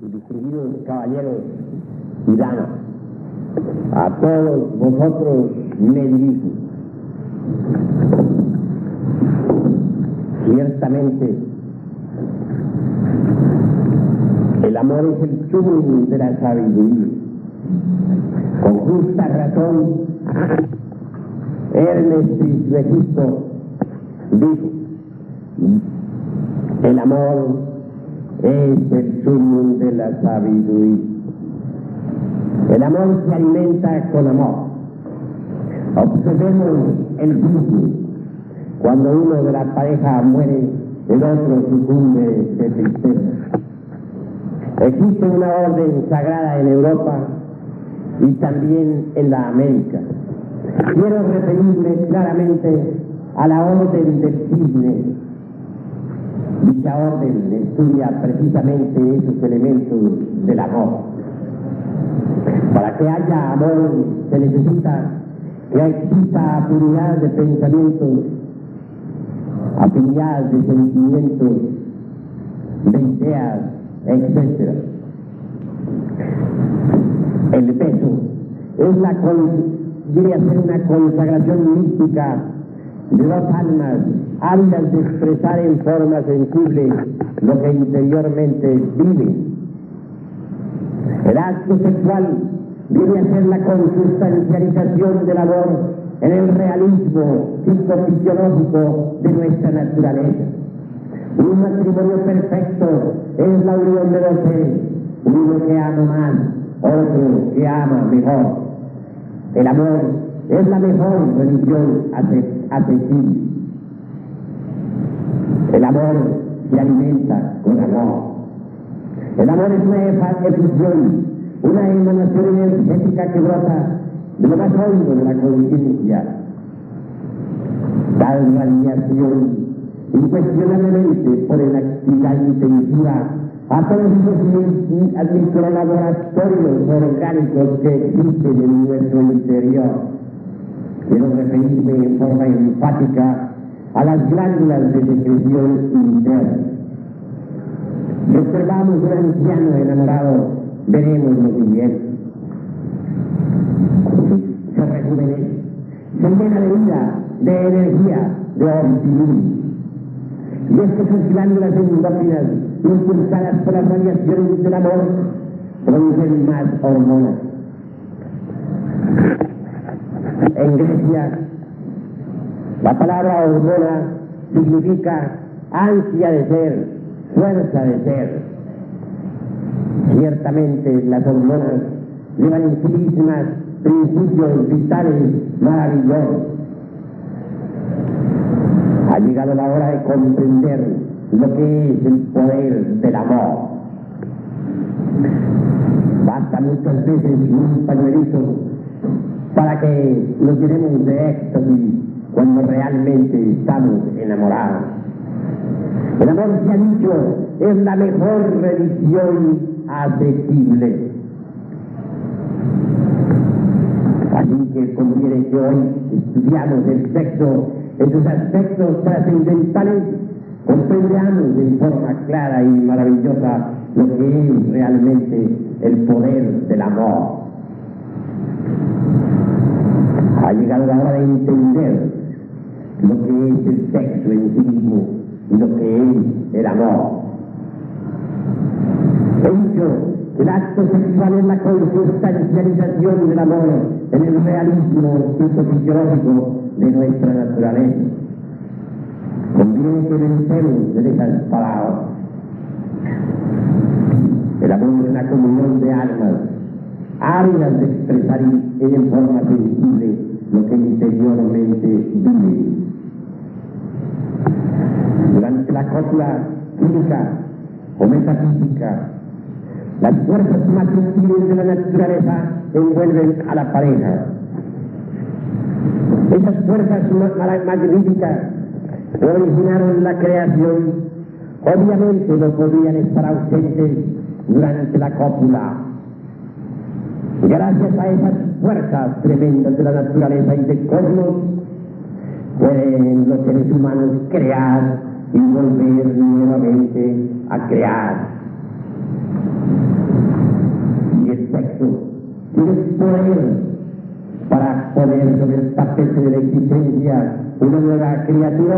distinguidos caballeros y damas, a todos vosotros me dirijo. Ciertamente, el amor es el sumo de la sabiduría. Con justa razón, Hermes Trismegisto dijo: el amor es el sumo de la sabiduría. El amor se alimenta con amor. Observemos el vínculo. Cuando uno de la pareja muere, el otro sucumbe de tristeza. Existe una orden sagrada en Europa y también en la América. Quiero referirme claramente a la orden del cisne. Dicha orden estudia precisamente esos elementos del amor. Para que haya amor se necesita que exista afinidad de pensamientos, afinidad de sentimientos, de ideas, etc. El beso debería ser una consagración mística de dos almas ávidas de expresar en forma sensible lo que interiormente viven. El acto sexual debe ser la consustancialización del amor en el realismo psicofisiológico de nuestra naturaleza. Un matrimonio perfecto es la unión de dos seres, uno que ama más, otro que ama mejor. El amor es la mejor religión accesible. El amor se alimenta con amor. El amor es una efusión, una emanación energética que brota de lo más hondo de la conciencia. Tal radiación incuestionablemente pone en actividad intensiva a todos los microlaboratorios orgánicos que existen en nuestro interior. Quiero referirme en forma enfática a las glándulas de secreción interna. Si observamos un anciano enamorado, veremos lo siguiente: se rejuvenece, se llena de vida, de energía, de optimismo. Y es que sus glándulas endócrinas, impulsadas por las radiaciones del amor, producen más hormonas. En Grecia, la palabra hormona significa ansia de ser, fuerza de ser. Ciertamente las hormonas llevan en sí mismas principios vitales maravillosos. Ha llegado la hora de comprender lo que es el poder del amor. Basta muchas veces un pañuelito para que nos llenemos de éxtasis cuando realmente estamos enamorados. El amor, se ha dicho, es la mejor religión asequible. Así que conviene que hoy estudiamos el sexo en sus aspectos trascendentales, comprendamos en forma clara y maravillosa lo que es realmente el poder del amor. Ha llegado la hora de entender lo que es el sexo en sí mismo y lo que es el amor. He dicho que el acto sexual es la consustancialización del amor en el realismo psicofisiológico de nuestra naturaleza. Conviene que vencemos de esas palabras. El amor es una comunión de almas ávidas de expresar en forma sensible lo que interiormente vive. Durante la cópula física o metafísica, las fuerzas más sutiles de la naturaleza envuelven a la pareja. Esas fuerzas magníficas que originaron la creación, obviamente no podían estar ausentes durante la cópula. Gracias a esas fuerzas tremendas de la naturaleza y del cosmos, pueden los seres humanos crear y volver nuevamente a crear. poder para poner sobre el tapete de la existencia una nueva criatura.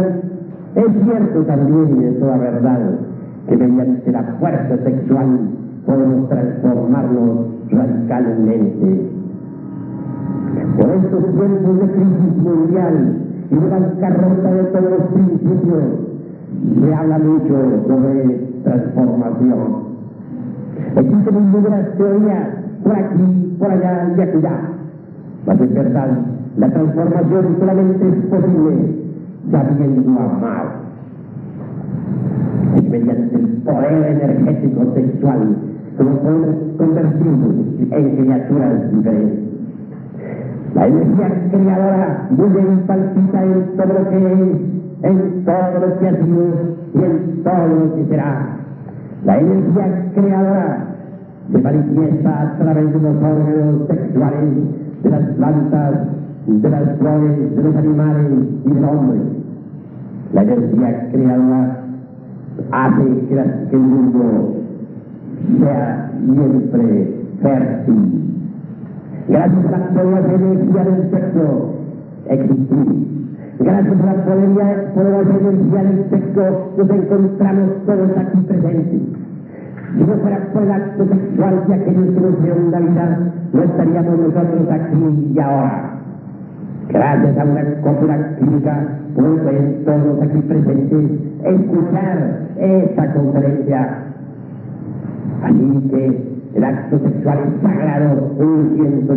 Es cierto también, y es toda verdad, que mediante la fuerza sexual podemos transformarnos radicalmente. Por estos tiempos de crisis mundial y de bancarrota de todos los principios, se habla mucho sobre transformación. Existen innumerable teorías por aquí, por allá y acullá. Mas en verdad, la transformación solamente es posible sabiendo amar. Es mediante el poder energético sexual que nos podemos convertirnos en criaturas diferentes. La energía creadora vive y palpita en todo lo que es, en todo lo que ha sido y en todo lo que será. La energía creadora se manifiesta a través de los órganos sexuales de las plantas, de las flores, de los animales y del hombre. La energía creadora hace que el mundo sea siempre fértil. Gracias a la poderosa energía del sexo existir. Gracias a la poderosa energía del sexo nos encontramos todos aquí presentes. Si no fuera por el acto sexual de aquellos que nos dieron la vida, no estaríamos nosotros aquí y ahora. Gracias a una cópula clínica, pueden todos aquí presentes escuchar esta conferencia. Así que el acto sexual es sagrado en 100%.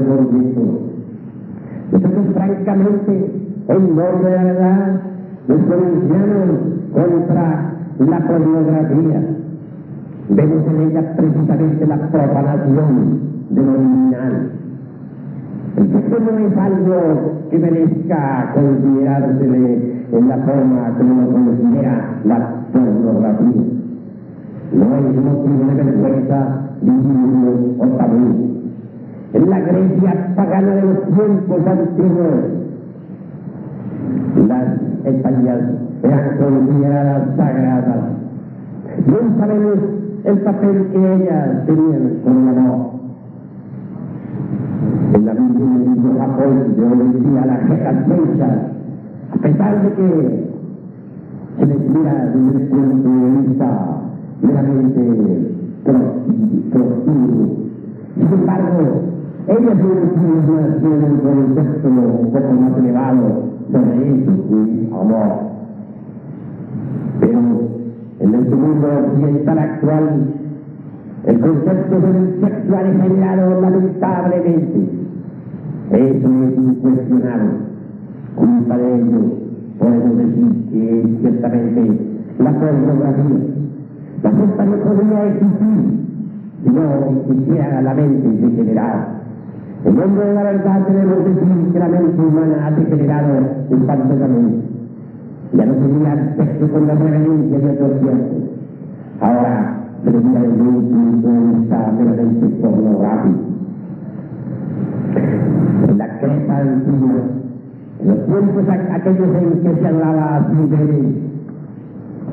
Nosotros, francamente, en nombre de la verdad, nos pronunciamos contra la pornografía. Vemos en ella precisamente la profanación de lo nominal. El sexo no es algo que merezca considerársele en la forma como lo considera la pornografía. No es motivo de vergüenza, ridículo o tabú. En la Grecia pagana de los tiempos antiguos, las etanías eran consideradas sagradas. No sabemos el papel que ellas tenían con el amor. En la Biblia del libro Japón, yo decía las fechas, a pesar de que se les mira desde el punto de vista meramente productivo. Sin embargo, ellas tienen un concepto un poco más elevado sobre eso, y amor. Pero en el mundo occidental actual, el concepto del sexual es generado lamentablemente. Eso es incuestionable. Culpa de ello, podemos decir que es ciertamente la pornografía. La culpa no podría existir si no existiera la mente degenerada. En nombre de la verdad debemos decir que la mente humana ha degenerado espantosamente. Ya no tenía aspecto con la reverencia de otros tiempos. Ahora se le mira desde un punto de vista meramente pornográfico. En la Creta antigua, en los tiempos aquellos en que se hablaba así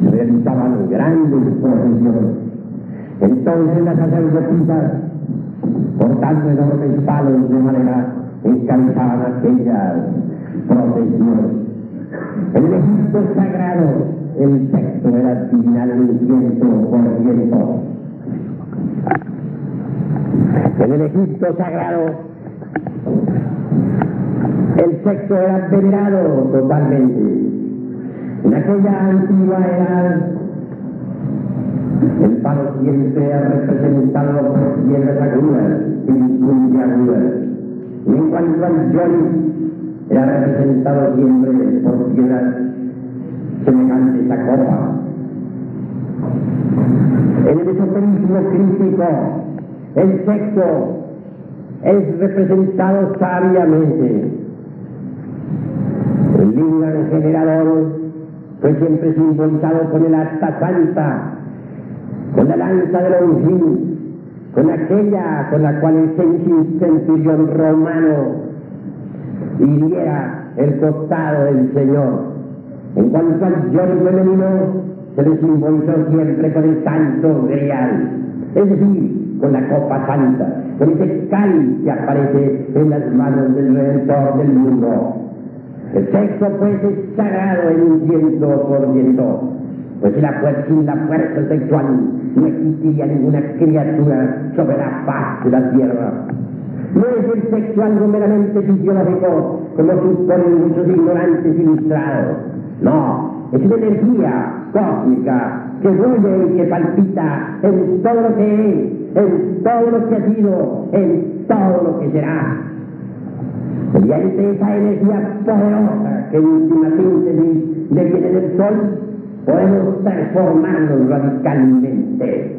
se realizaban grandes procesiones. Entonces las sacerdotisas, portando enormes palos de madera, encabezaban aquellas procesiones. En el Egipto sagrado, el sexo era divinal en 100%. En el Egipto sagrado, el sexo era venerado totalmente. En aquella antigua edad, el palo siempre era representado por piedras agudas y puntiagudas. Y en cuanto al yoni, era representado siempre por piedras semejantes a copa. En el esoterismo crítico, el sexo es representado sabiamente. El lingam generador fue siempre simbolizado con el asta santa, con la lanza de Longín, con aquella con la cual el centurión romano hiriera el costado del Señor. En cuanto al yoni femenino, se le simbolizó siempre con el santo grial, es decir, con la copa santa, con ese cáliz que aparece en las manos del Redentor del mundo. El sexo pues es sagrado en 100%, pues sin la fuerza sexual no existiría ninguna criatura sobre la faz de la tierra. No es el sexo algo meramente fisiológico, como suponen muchos ignorantes ilustrados. No, es una energía cósmica que vuelve y que palpita en todo lo que es, en todo lo que ha sido, en todo lo que será. Mediante esa energía poderosa que en última síntesis deviene del sol, podemos transformarnos radicalmente.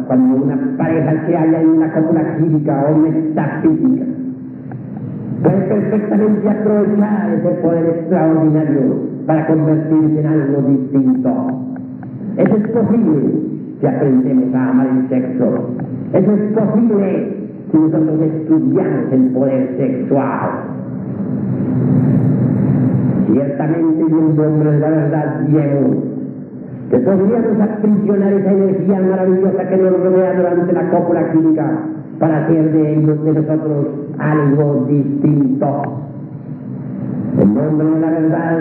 Cuando una pareja se halla en una cópula química o metafísica, puede perfectamente aprovechar ese poder extraordinario para convertirse en algo distinto. Eso es posible si aprendemos a amar el sexo. Eso es posible si nosotros estudiamos el poder sexual. Ciertamente, en un nombre de la verdad Diego, que podríamos aprisionar esa energía maravillosa que nos rodea durante la cópula química para hacer de nosotros algo distinto. En nombre de la verdad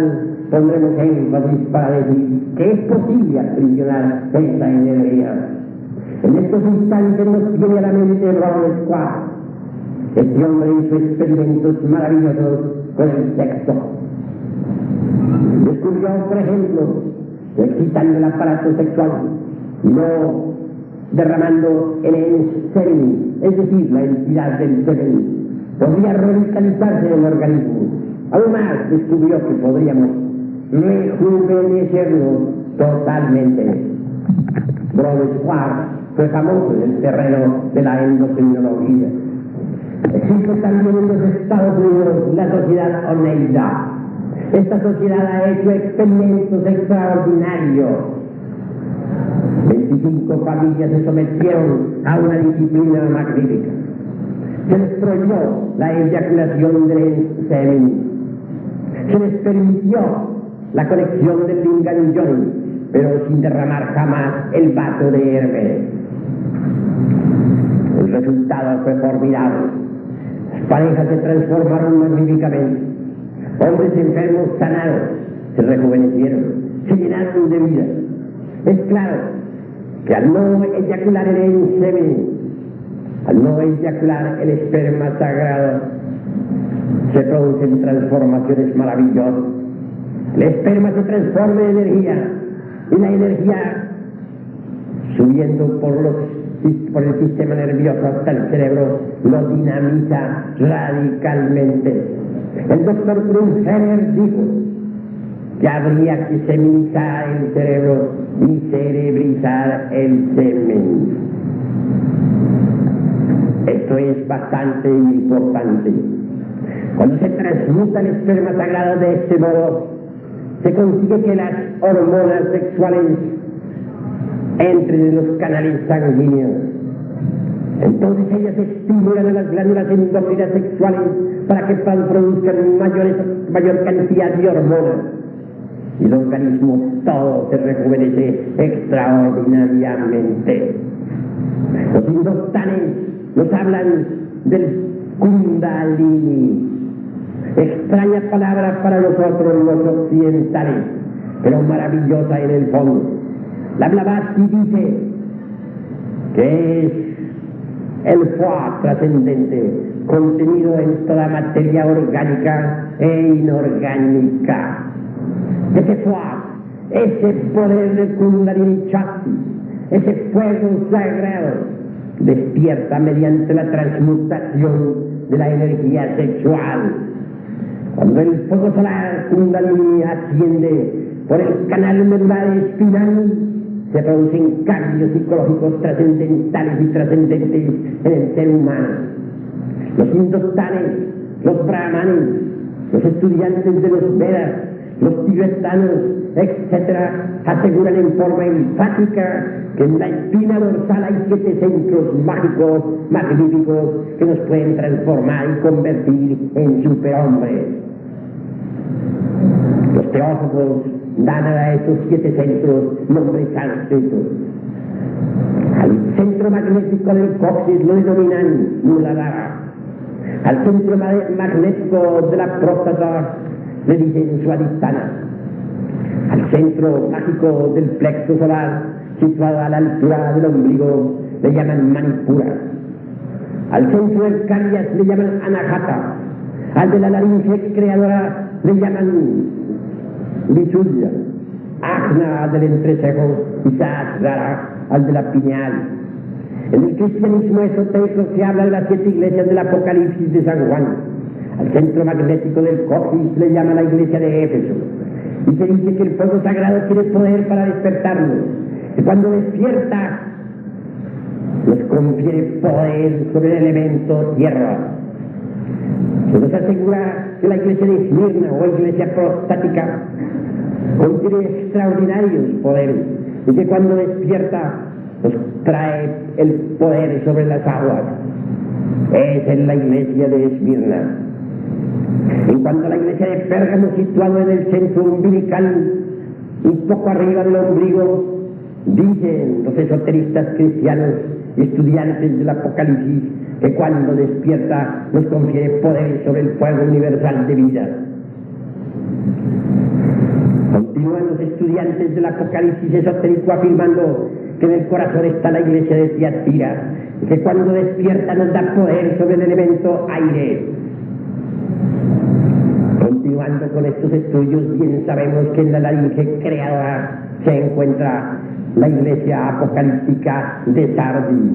pondremos énfasis para decir que es posible aprisionar esa energía. En estos instantes nos viene a la mente Robert Schwartz. Este hombre hizo experimentos maravillosos con el sexo. Descubrió, por ejemplo, que excitando el aparato sexual y no derramando el semen, es decir, la entidad del semen, podría revitalizarse el organismo. Aún más, descubrió que podríamos rejuvenecernos totalmente. Robert Schwartz fue famoso en el terreno de la endocrinología. Existe también en los Estados Unidos la sociedad Oneida. Esta sociedad ha hecho experimentos extraordinarios. 25 familias se sometieron a una disciplina magnífica. Se les prohibió la eyaculación del semen. Se les permitió la conexión del lingam y yoni, pero sin derramar jamás el vaso de Hermes. El resultado fue formidable. Las parejas se transformaron magníficamente. Hombres enfermos sanados se rejuvenecieron, se llenaron de vida. Es claro que al no eyacular el semen, al no eyacular el esperma sagrado, se producen transformaciones maravillosas. El esperma se transforma en energía, y la energía, subiendo por el sistema nervioso hasta el cerebro, lo dinamiza radicalmente. El doctor Krumheller dijo que habría que seminizar el cerebro y cerebrizar el semen. Esto es bastante importante. Cuando se transmuta el esperma sagrado de este modo, se consigue que las hormonas sexuales entren en los canales sanguíneos. Entonces ellas estimulan a las glándulas endócrinas sexuales para que produzcan mayor cantidad de hormonas. Y el organismo todo se rejuvenece extraordinariamente. Los hindustanes nos hablan del Kundalini, extraña palabra para nosotros los occidentales, pero maravillosa en el fondo. La Blavatsky dice que es el fuá trascendente, contenido en toda materia orgánica e inorgánica. Ese fuá, ese poder de Kundalini Shakti, ese fuego sagrado, despierta mediante la transmutación de la energía sexual. Cuando el fuego solar Kundalini asciende por el canal medular espinal, se producen cambios psicológicos trascendentales y trascendentes en el ser humano. Los hindustanes, los brahmanes, los estudiantes de los Vedas, los tibetanos, etc., aseguran en forma enfática que en la espina dorsal hay 7 centros mágicos, magníficos, que nos pueden transformar y convertir en superhombres. Los teósofos dan a estos 7 centros nombres sánscritos. Al centro magnético del coxis lo denominan Muladhara. Al centro magnético de la próstata le dicen Swadhisthana. Al centro mágico del plexo solar, situado a la altura del ombligo, le llaman Manipura. Al centro del Karyas le llaman Anahata. Al de la laringe creadora le llaman Visuddha. Ajna al del entrecejo y Sahasrara al de la pineal. En el cristianismo esotérico se habla de las 7 iglesias del Apocalipsis de San Juan. Al centro magnético del coxis le llama la iglesia de Éfeso. Y se dice que el fuego sagrado tiene poder para despertarnos. Y cuando despierta, nos confiere poder sobre el elemento tierra. Se nos asegura que la iglesia de Esmirna o iglesia prostática contiene extraordinarios poderes y que cuando despierta nos trae el poder sobre las aguas. Esa es la iglesia de Esmirna. En cuanto a la iglesia de Pérgamo, situado en el centro umbilical, un poco arriba del ombligo, dicen los esoteristas cristianos y estudiantes del Apocalipsis que cuando despierta nos confiere poder sobre el fuego universal de vida. Continúan los estudiantes del Apocalipsis esotérico afirmando que en el corazón está la iglesia de Tiatira y que cuando despierta nos da poder sobre el elemento aire. Continuando con estos estudios, bien sabemos que en la laringe creadora se encuentra la iglesia apocalíptica de Sardis.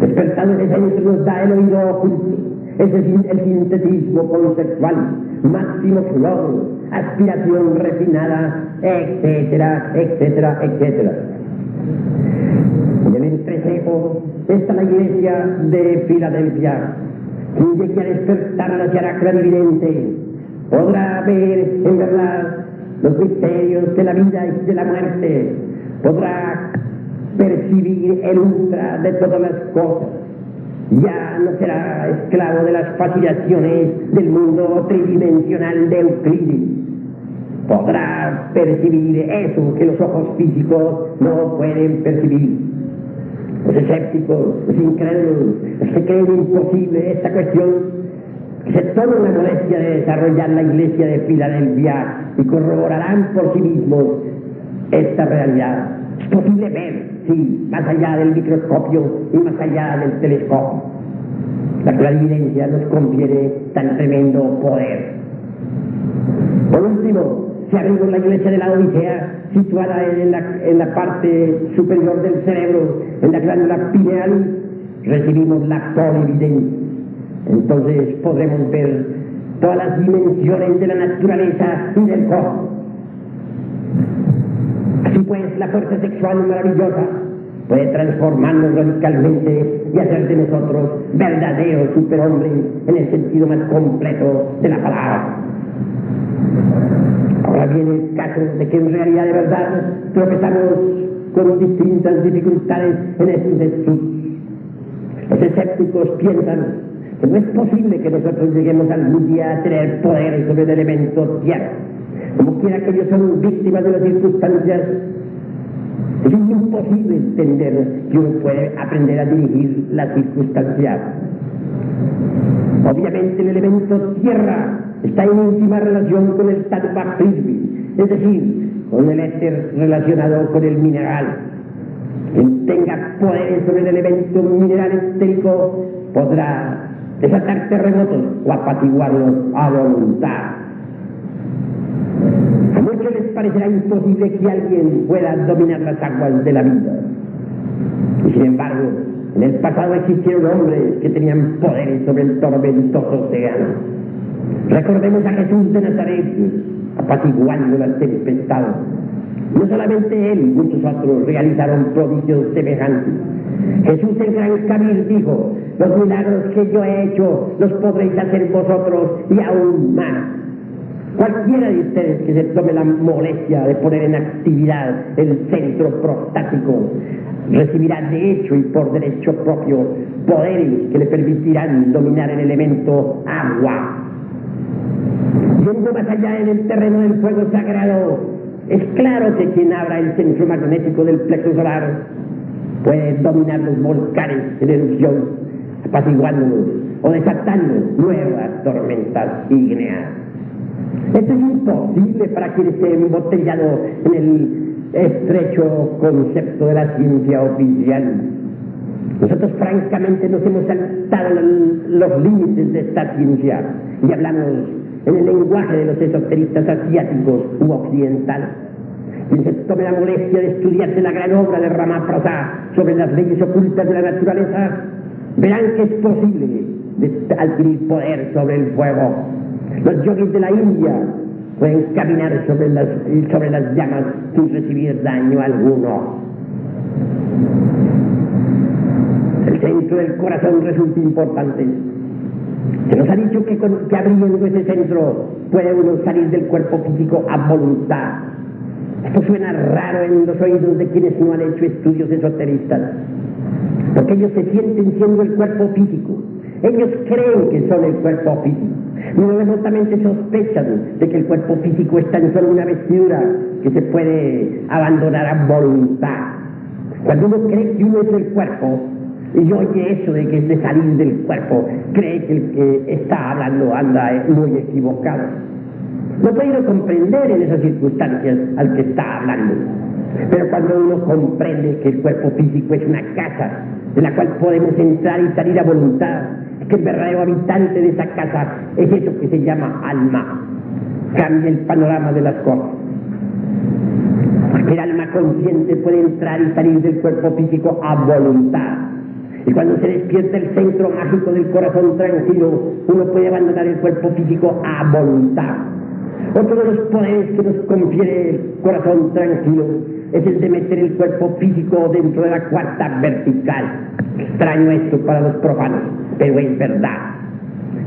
Despertado en ese centro nos da el oído oculto, ese es el sintetismo conceptual, máximo flor, aspiración refinada, etcétera, etcétera, etcétera. En el entrecejo está la iglesia de Filadelfia. Quien llegue a despertarla se hará clarividente. Podrá ver en verdad los misterios de la vida y de la muerte. Podrá percibir el ultra de todas las cosas. Ya no será esclavo de las fascinaciones del mundo tridimensional de Euclides. Podrá percibir eso que los ojos físicos no pueden percibir. Los escépticos, los incrédulos, los que creen imposible esta cuestión, se toman la molestia de desarrollar la iglesia de Filadelfia y corroborarán por sí mismos esta realidad. Es posible ver, sí, más allá del microscopio y más allá del telescopio. La clarividencia nos confiere tan tremendo poder. Por último, si abrimos la iglesia de la Odisea, situada en la parte superior del cerebro, en la glándula pineal, recibimos la clarividencia. Entonces podremos ver todas las dimensiones de la naturaleza y del cosmos. Así pues, la fuerza sexual maravillosa puede transformarnos radicalmente y hacer de nosotros verdaderos superhombres en el sentido más completo de la palabra. Ahora viene el caso de que en realidad de verdad tropezamos con distintas dificultades en estos estudios. Los escépticos piensan que no es posible que nosotros lleguemos algún día a tener poder sobre el elemento tierra. Como quiera que ellos son víctimas de las circunstancias, es imposible entender que uno puede aprender a dirigir las circunstancias. Obviamente el elemento tierra está en íntima relación con el tattva prithvi, es decir, con el éter relacionado con el mineral. Quien tenga poder sobre el elemento mineral etérico podrá desatar terremotos o apaciguarlos a voluntad. A muchos les parecerá imposible que alguien pueda dominar las aguas de la vida. Y sin embargo, en el pasado existieron hombres que tenían poderes sobre el tormentoso océano. Recordemos a Jesús de Nazaret, apaciguando las tempestades. No solamente él, muchos otros realizaron prodigios semejantes. Jesús en Gran Kabir dijo: los milagros que yo he hecho los podréis hacer vosotros y aún más. Cualquiera de ustedes que se tome la molestia de poner en actividad el centro prostático recibirá de hecho y por derecho propio poderes que le permitirán dominar el elemento agua. Yendo más allá en el terreno del fuego sagrado, es claro que quien abra el centro magnético del plexo solar puede dominar los volcanes en erupción, apaciguándolos o desatando nuevas tormentas ígneas. Esto es imposible para quien esté embotellado en el estrecho concepto de la ciencia oficial. Nosotros francamente nos hemos saltado los límites de esta ciencia y hablamos en el lenguaje de los esoteristas asiáticos u occidentales. Quien se tome la molestia de estudiarse la gran obra de Ramaprasad sobre las leyes ocultas de la naturaleza, verán que es posible adquirir poder sobre el fuego. Los yogis de la India pueden caminar sobre las llamas sin recibir daño alguno. El centro del corazón resulta importante. Se nos ha dicho que abriendo ese centro puede uno salir del cuerpo físico a voluntad. Esto suena raro en los oídos de quienes no han hecho estudios esoteristas, porque ellos se sienten siendo el cuerpo físico. Ellos creen que son el cuerpo físico. Muy remotamente sospechan de que el cuerpo físico es tan solo una vestidura que se puede abandonar a voluntad. Cuando uno cree que uno es el cuerpo y oye eso de que es de salir del cuerpo, cree que el que está hablando anda muy equivocado. No puede uno comprender en esas circunstancias al que está hablando. Pero cuando uno comprende que el cuerpo físico es una casa de la cual podemos entrar y salir a voluntad, que el verdadero habitante de esa casa es eso que se llama alma, cambia el panorama de las cosas. Porque el alma consciente puede entrar y salir del cuerpo físico a voluntad. Y cuando se despierta el centro mágico del corazón tranquilo, uno puede abandonar el cuerpo físico a voluntad. Otro de los poderes que nos confiere el corazón tranquilo es el de meter el cuerpo físico dentro de la cuarta vertical. Extraño esto para los profanos, pero es verdad.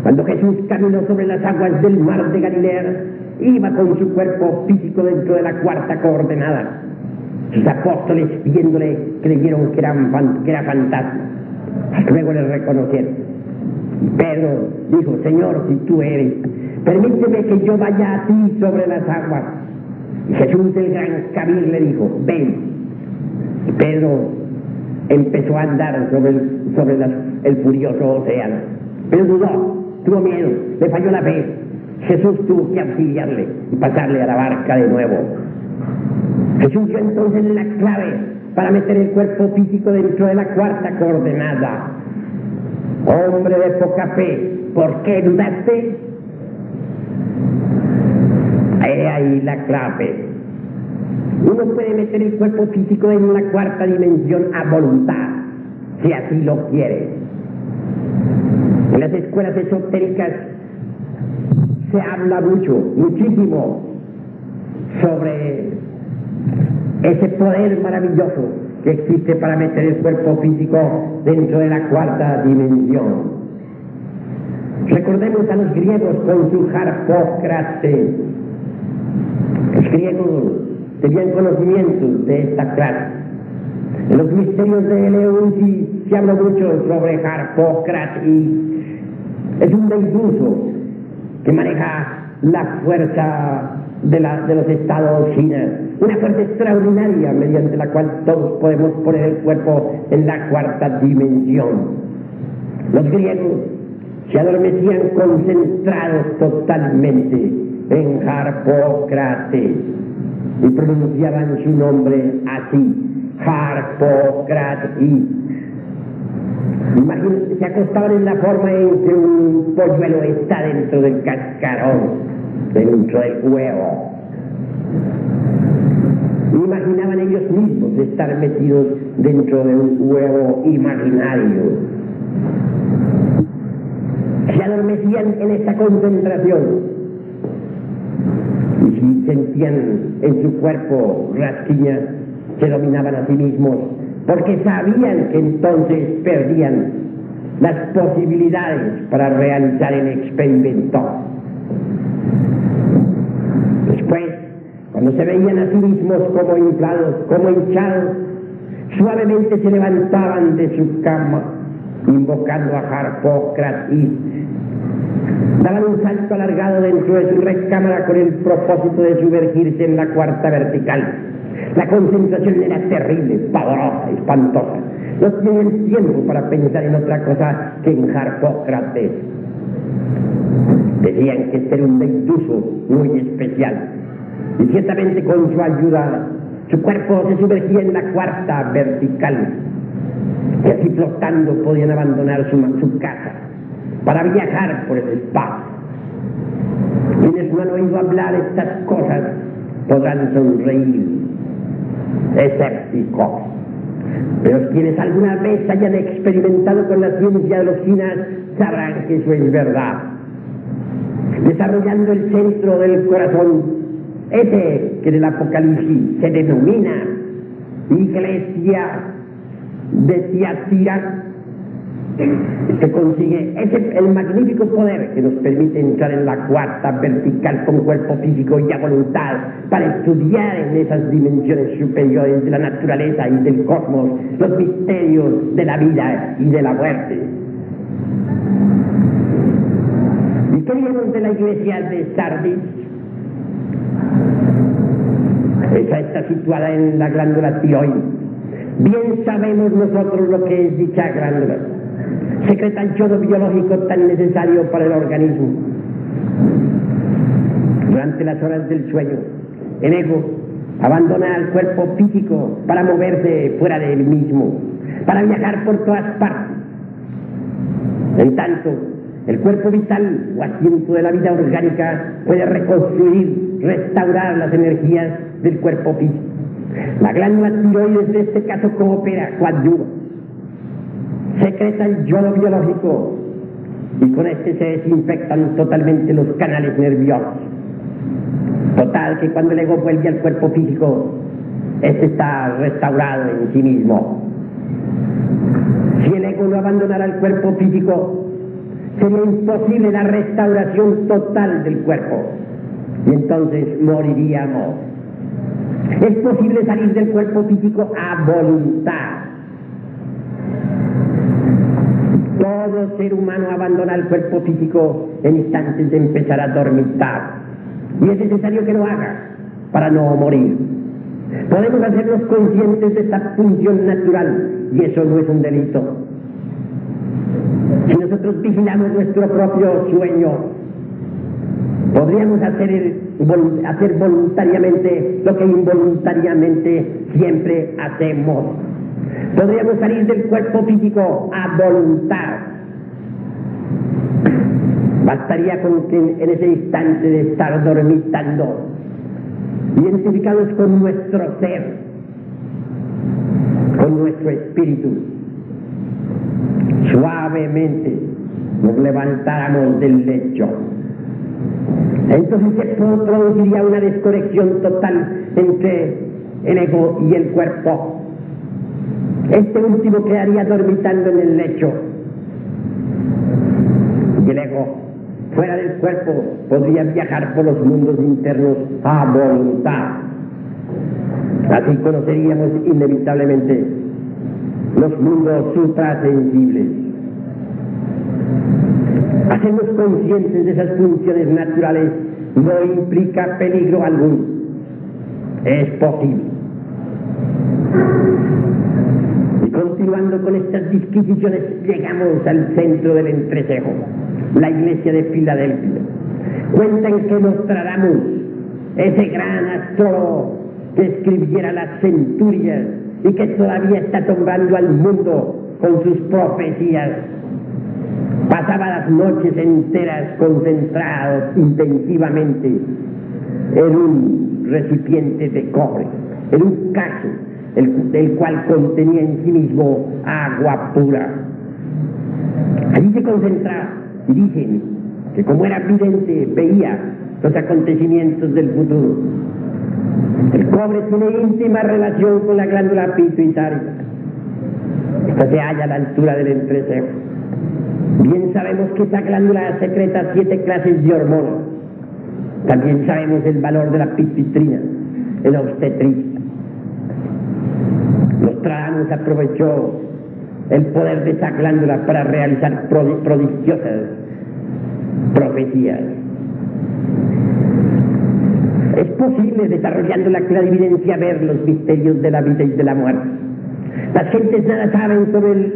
Cuando Jesús caminó sobre las aguas del mar de Galilea, iba con su cuerpo físico dentro de la cuarta coordenada. Sus apóstoles, viéndole, creyeron que era fantasma. Luego le reconocieron. Pedro dijo: Señor, si tú eres, permíteme que yo vaya a ti sobre las aguas. Y Jesús, el gran Kabir, le dijo: ven. Y Pedro empezó a andar sobre el furioso océano, pero dudó, tuvo miedo, le falló la fe. Jesús tuvo que auxiliarle y pasarle a la barca de nuevo. Jesús dio entonces la clave para meter el cuerpo físico dentro de la cuarta coordenada. Hombre de poca fe, ¿por qué dudaste? He ahí la clave. Uno puede meter el cuerpo físico en la cuarta dimensión a voluntad, si así lo quiere. En las escuelas esotéricas se habla muchísimo sobre ese poder maravilloso que existe para meter el cuerpo físico dentro de la cuarta dimensión. Recordemos a los griegos con su Harpócrates. Los griegos tenían conocimientos de esta clase. En los misterios de Eleusis se habla mucho sobre Harpócrates. Es un deideuso que maneja la fuerza de los estados chinos, una fuerza extraordinaria mediante la cual todos podemos poner el cuerpo en la cuarta dimensión. Los griegos se adormecían concentrados totalmente en Harpócrates y pronunciaban su nombre así: Harpócrates. Imagínense, se acostaban en la forma en que un polluelo está dentro del cascarón, dentro del huevo. Imaginaban ellos mismos estar metidos dentro de un huevo imaginario. Se adormecían en esta concentración y si sentían en su cuerpo rasquiñas, se dominaban a sí mismos, porque sabían que entonces perdían las posibilidades para realizar el experimento. Después, cuando se veían a sí mismos como inflados, como hinchados, suavemente se levantaban de su cama, invocando a Harpócrates. Daban un salto alargado dentro de su recámara con el propósito de sumergirse en la cuarta vertical. La concentración era terrible, pavorosa, espantosa. No tienen tiempo para pensar en otra cosa que en Harpócrates. Decían que este era un meduso muy especial. Y ciertamente con su ayuda, su cuerpo se sumergía en la cuarta vertical. Y así flotando podían abandonar su casa para viajar por el espacio. Quienes no han oído hablar estas cosas podrán sonreír escépticos. Pero quienes alguna vez hayan experimentado con la ciencia de los chinas sabrán que eso es verdad. Desarrollando el centro del corazón, ese que en el Apocalipsis se denomina Iglesia de Tiatira, se consigue el magnífico poder que nos permite entrar en la cuarta vertical con cuerpo físico y a voluntad para estudiar en esas dimensiones superiores de la naturaleza y del cosmos los misterios de la vida y de la muerte. ¿Y qué diremos de la iglesia de Sardis? Esa está situada en la glándula tiroides. Bien sabemos nosotros lo que es dicha glándula. Secreta el yodo biológico tan necesario para el organismo. Durante las horas del sueño, el ego abandona el cuerpo físico para moverse fuera de él mismo, para viajar por todas partes. En tanto, el cuerpo vital o asiento de la vida orgánica puede reconstruir, restaurar las energías del cuerpo físico. La glándula tiroides en este caso coopera, coadyuva, secreta el yodo biológico y con este se desinfectan totalmente los canales nerviosos. Total que cuando el ego vuelve al cuerpo físico, este está restaurado en sí mismo. Si el ego no abandonara el cuerpo físico, sería imposible la restauración total del cuerpo y entonces moriríamos. Es posible salir del cuerpo físico a voluntad. Todo ser humano abandona el cuerpo físico en instantes de empezar a dormitar. Y es necesario que lo haga para no morir. Podemos hacernos conscientes de esta función natural y eso no es un delito. Si nosotros vigilamos nuestro propio sueño, podríamos hacer voluntariamente lo que involuntariamente siempre hacemos. Podríamos salir del cuerpo físico a voluntad. Bastaría con que en ese instante de estar dormitando, identificados con nuestro ser, con nuestro espíritu, suavemente nos levantáramos del lecho. Entonces se produciría una desconexión total entre el ego y el cuerpo. Este último quedaría dormitando en el lecho y el ego, fuera del cuerpo, podría viajar por los mundos internos a voluntad. Así conoceríamos inevitablemente los mundos suprasensibles. Hacernos conscientes de esas funciones naturales no implica peligro alguno. Es posible. Y continuando con estas disquisiciones, llegamos al centro del entrecejo, la iglesia de Filadelfia. Cuentan que Nostradamus, ese gran astrólogo que escribiera las centurias y que todavía está tomando al mundo con sus profecías, pasaba las noches enteras concentrado intensivamente en un recipiente de cobre, en un caso el cual contenía en sí mismo agua pura. Allí se concentraba y dicen que como era vidente veía los acontecimientos del futuro. El cobre tiene íntima relación con la glándula pituitaria. Esta se halla a la altura del entrecejo. Bien sabemos que esta glándula secreta 7 clases de hormonas. También sabemos el valor de la pituitrina en la obstetricia. Nostradamus aprovechó el poder de esa glándula para realizar prodigiosas profecías. Es posible, desarrollando la clarividencia, ver los misterios de la vida y de la muerte. Las gentes nada saben sobre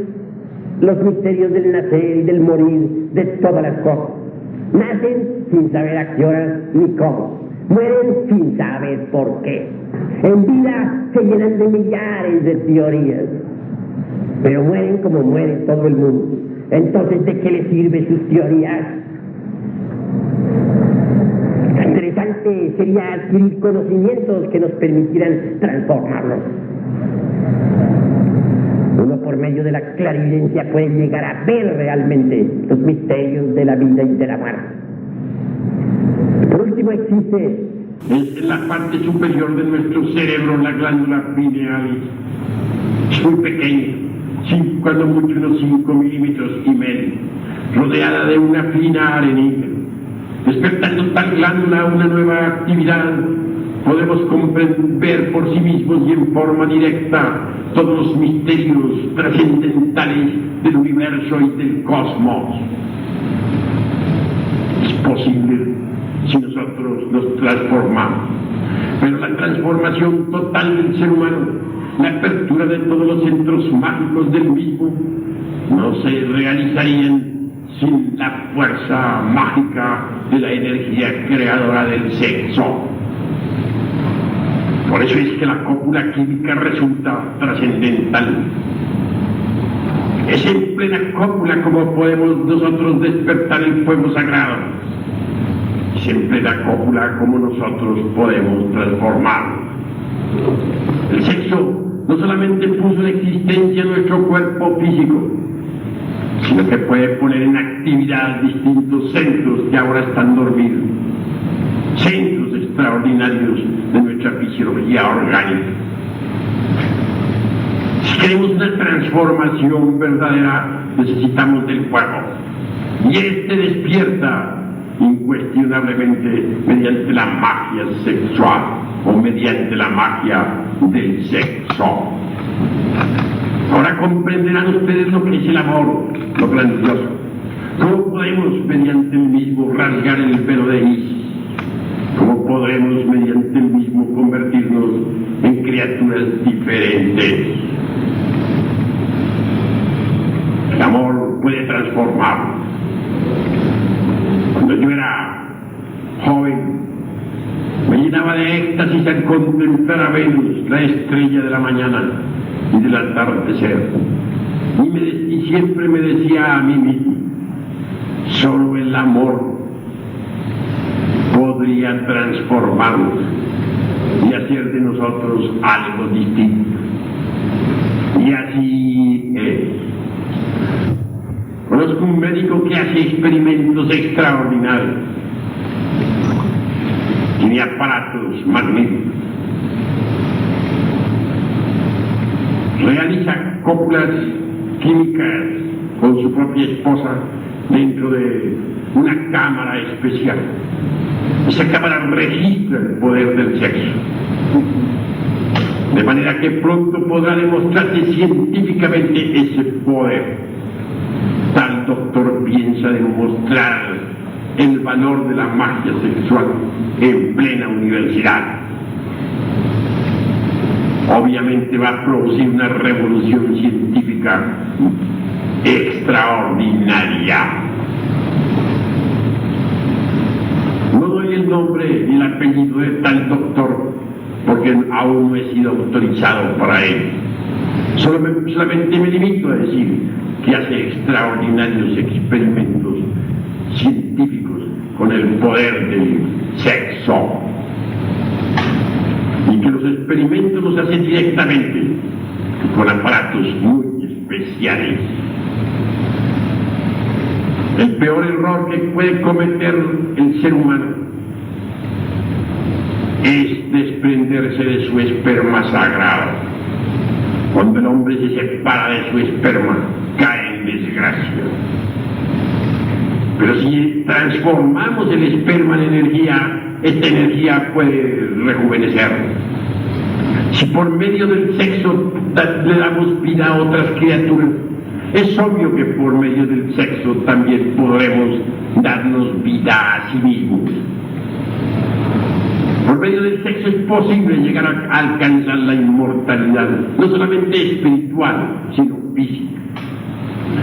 los misterios del nacer y del morir, de todas las cosas. Nacen sin saber a qué horas ni cómo. Mueren sin saber por qué. En vida se llenan de millares de teorías, pero mueren como muere todo el mundo. Entonces, ¿de qué les sirve sus teorías? Interesante sería adquirir conocimientos que nos permitieran transformarlos. Uno, por medio de la clarividencia, puede llegar a ver realmente los misterios de la vida y de la muerte. Por último, existe en la parte superior de nuestro cerebro la glándula pineal. Es muy pequeña, cuando mucho unos 5 milímetros y medio, rodeada de una fina arenilla. Despertando tal glándula una nueva actividad, podemos comprender por sí mismos y en forma directa todos los misterios trascendentales del universo y del cosmos. Es posible si nosotros nos transformamos, pero la transformación total del ser humano, la apertura de todos los centros mágicos del mismo, no se realizarían sin la fuerza mágica de la energía creadora del sexo. Por eso es que la cópula química resulta trascendental. Es en plena cópula como podemos nosotros despertar el fuego sagrado. Es en plena cópula como nosotros podemos transformar. El sexo no solamente puso en existencia nuestro cuerpo físico, sino que puede poner en actividad distintos centros que ahora están dormidos, centros extraordinarios de nuestra fisiología orgánica. Si queremos una transformación verdadera, necesitamos del fuego, y este despierta incuestionablemente mediante la magia sexual o mediante la magia del sexo. Ahora comprenderán ustedes lo que es el amor, lo grandioso. ¿Cómo podemos mediante el mismo rasgar el velo de Isis? ¿Cómo podremos mediante el mismo convertirnos en criaturas diferentes? El amor puede transformar. Cuando yo era joven, me llenaba de éxtasis al contemplar a Venus, la estrella de la mañana y del atardecer, y siempre me decía a mí mismo: solo el amor podría transformarnos y hacer de nosotros algo distinto. Y así es. Conozco un médico que hace experimentos extraordinarios, tiene aparatos magníficos, realiza cópulas químicas con su propia esposa dentro de una cámara especial. Esa cámara registra el poder del sexo, de manera que pronto podrá demostrarse científicamente ese poder. Tal doctor piensa demostrar el valor de la magia sexual en plena universidad. Obviamente va a producir una revolución científica extraordinaria. No doy el nombre ni el apellido de tal doctor porque aún no he sido autorizado para él. Solamente me limito a decir que hace extraordinarios experimentos científicos con el poder del sexo, y que los experimentos los hace directamente con aparatos muy especiales. El peor error que puede cometer el ser humano es desprenderse de su esperma sagrado. Cuando el hombre se separa de su esperma, cae en desgracia. Pero si transformamos el esperma en energía, esta energía puede rejuvenecer. Si por medio del sexo le damos vida a otras criaturas, es obvio que por medio del sexo también podremos darnos vida a sí mismos. Por medio del sexo es posible llegar a alcanzar la inmortalidad, no solamente espiritual, sino física.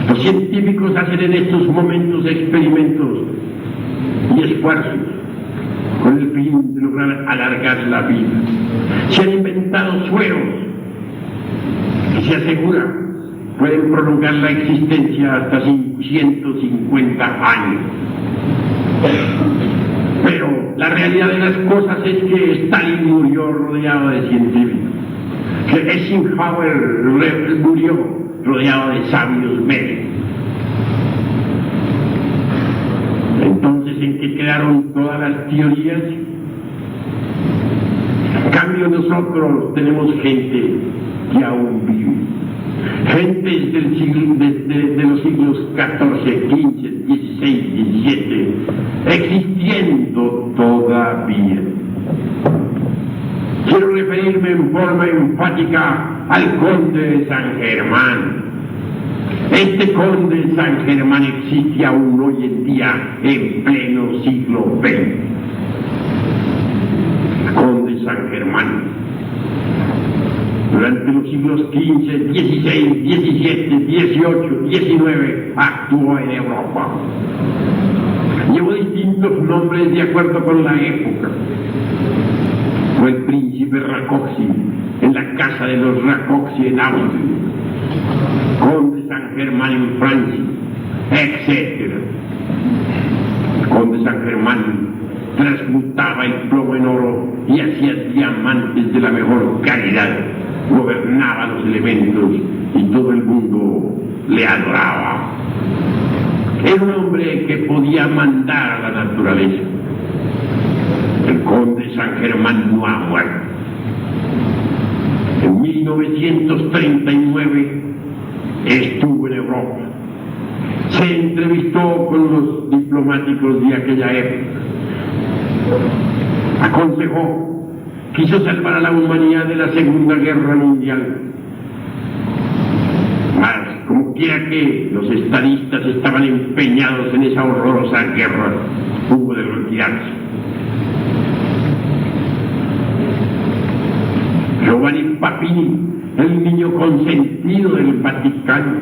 Los científicos hacen en estos momentos experimentos y esfuerzos con el fin de lograr alargar la vida. Se han inventado sueros que se asegura pueden prolongar la existencia hasta 150 años. Pero la realidad de las cosas es que Stalin murió rodeado de científicos, que Eisenhower murió rodeado de sabios médicos. Entonces, ¿en qué quedaron todas las teorías? En cambio, nosotros tenemos gente que aún vive. Gentes de los siglos XIV, XV, XVI, XVII, existiendo todavía. Quiero referirme en forma enfática al conde de San Germán. Este conde de San Germán existe aún hoy en día en pleno siglo XX. Conde de San Germán. Durante los siglos XV, XVI, XVII, XVIII, XIX actuó en Europa. Llevó distintos nombres de acuerdo con la época. Fue el príncipe Rákóczi en la casa de los Rákóczi en Austria, conde San Germán en Francia, etc. El conde San Germán transmutaba el plomo en oro y hacía diamantes de la mejor calidad. Gobernaba los elementos y todo el mundo le adoraba. Era un hombre que podía mandar a la naturaleza. El conde San Germán no ha muerto. En 1939 estuvo en Europa. Se entrevistó con los diplomáticos de aquella época. Aconsejó. Quiso salvar a la humanidad de la Segunda Guerra Mundial. Mas, como quiera que los estadistas estaban empeñados en esa horrorosa guerra, hubo de retirarse. Giovanni Papini, el niño consentido del Vaticano,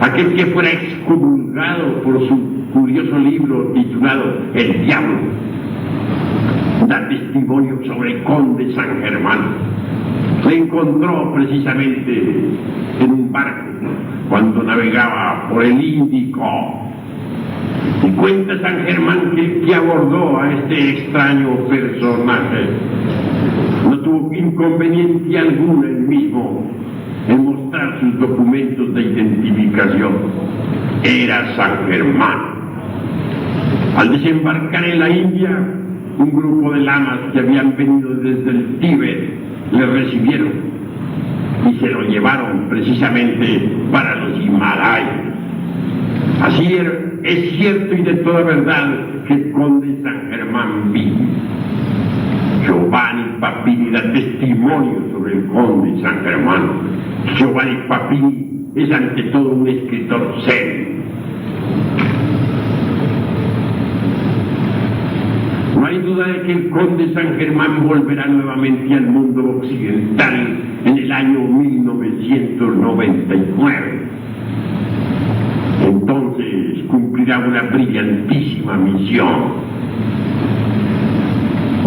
aquel que fuera excomulgado por su curioso libro titulado El Diablo, da testimonio sobre el conde San Germán. Se encontró precisamente en un barco cuando navegaba por el Índico. Y cuenta San Germán que abordó a este extraño personaje. No tuvo inconveniente alguno él mismo en mostrar sus documentos de identificación. Era San Germán. Al desembarcar en la India, un grupo de lamas que habían venido desde el Tíbet le recibieron y se lo llevaron precisamente para los Himalayas. Así es cierto y de toda verdad que el conde San Germán vive. Giovanni Papini da testimonio sobre el conde San Germán. Giovanni Papini es ante todo un escritor serio. No hay duda de que el conde San Germán volverá nuevamente al mundo occidental en el año 1999. Entonces cumplirá una brillantísima misión.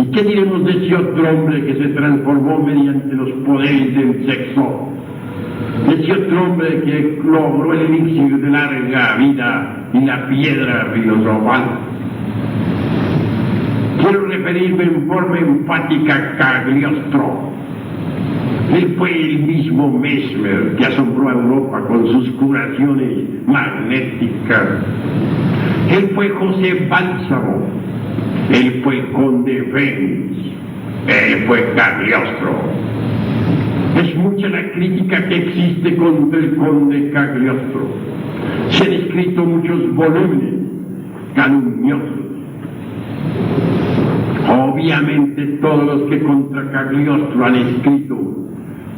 ¿Y qué diremos de ese otro hombre que se transformó mediante los poderes del sexo? De ese otro hombre que logró el elixir de larga vida y la piedra filosofal. Quiero referirme en forma enfática a Cagliostro. Él fue el mismo Mesmer que asombró a Europa con sus curaciones magnéticas. Él fue José Bálsamo. Él fue conde Fénix. Él fue Cagliostro. Es mucha la crítica que existe contra el conde Cagliostro. Se han escrito muchos volúmenes calumniosos. Obviamente todos los que contra Cagliostro han escrito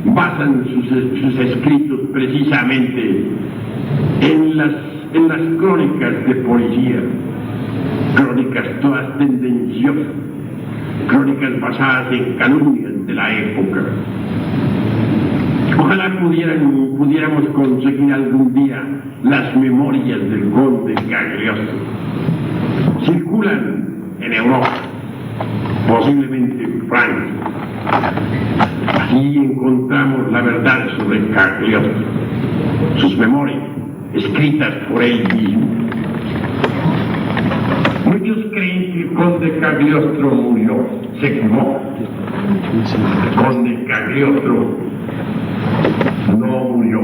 basan sus escritos precisamente en las crónicas de policía, crónicas todas tendenciosas, crónicas basadas en calumnias de la época. Ojalá pudiéramos conseguir algún día las memorias del conde Cagliostro. Circulan en Europa, posiblemente en Francia. Allí encontramos la verdad sobre Cagliostro, sus memorias, escritas por él mismo. Muchos creen que el conde Cagliostro murió, se equivocó. El conde Cagliostro no murió.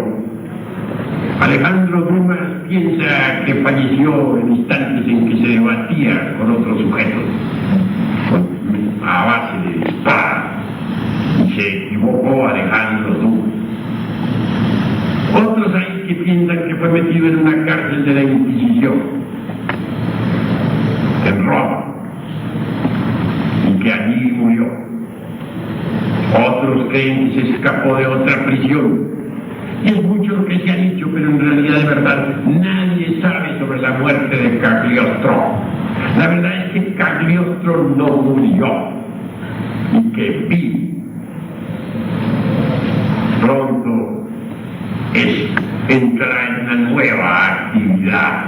Alejandro Dumas piensa que falleció en instantes en que se debatía con otros sujetos a base de espada, y se equivocó Alejandro Dumas. Otros hay que piensan que fue metido en una cárcel de la Inquisición en Roma y que allí murió. Otros creen que se escapó de otra prisión. Y es mucho lo que se ha dicho, pero en realidad de verdad nadie sabe sobre la muerte de Cagliostro. La verdad es que Cagliostro no murió y que vive. Pronto entrará en una nueva actividad.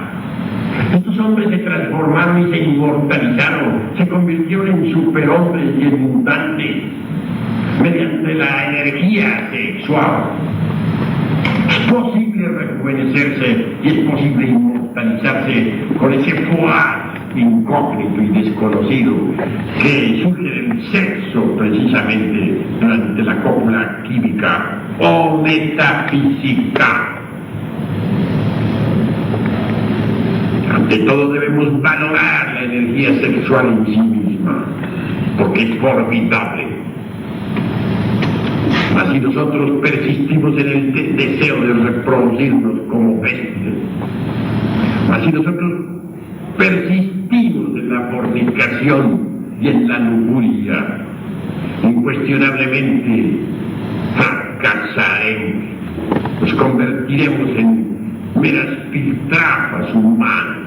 Estos hombres se transformaron y se inmortalizaron, se convirtieron en superhombres y en mutantes mediante la energía sexual. Es posible rejuvenecerse y es posible inmortalizarse con ese foie incógnito y desconocido que surge del sexo precisamente durante la cópula química o metafísica. Ante todo debemos valorar la energía sexual en sí misma, porque es formidable. Así nosotros persistimos en el deseo de reproducirnos como bestias. Así nosotros persistimos en la fornicación y en la lujuria. Incuestionablemente fracasaremos. Nos convertiremos en meras piltrafas humanas.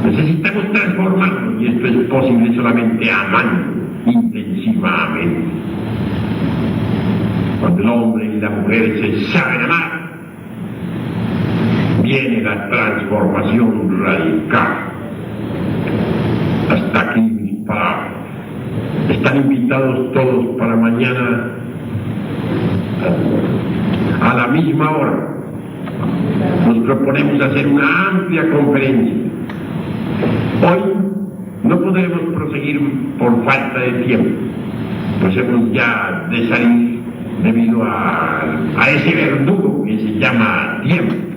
Necesitamos transformarnos y esto es posible solamente amando intensivamente. Cuando el hombre y la mujer se saben amar, viene la transformación radical. Hasta aquí mis palabras. Están invitados todos para mañana a la misma hora. Nos proponemos hacer una amplia conferencia. Hoy no podremos proseguir por falta de tiempo, pues hemos ya de salir debido a ese verdugo que se llama tiempo.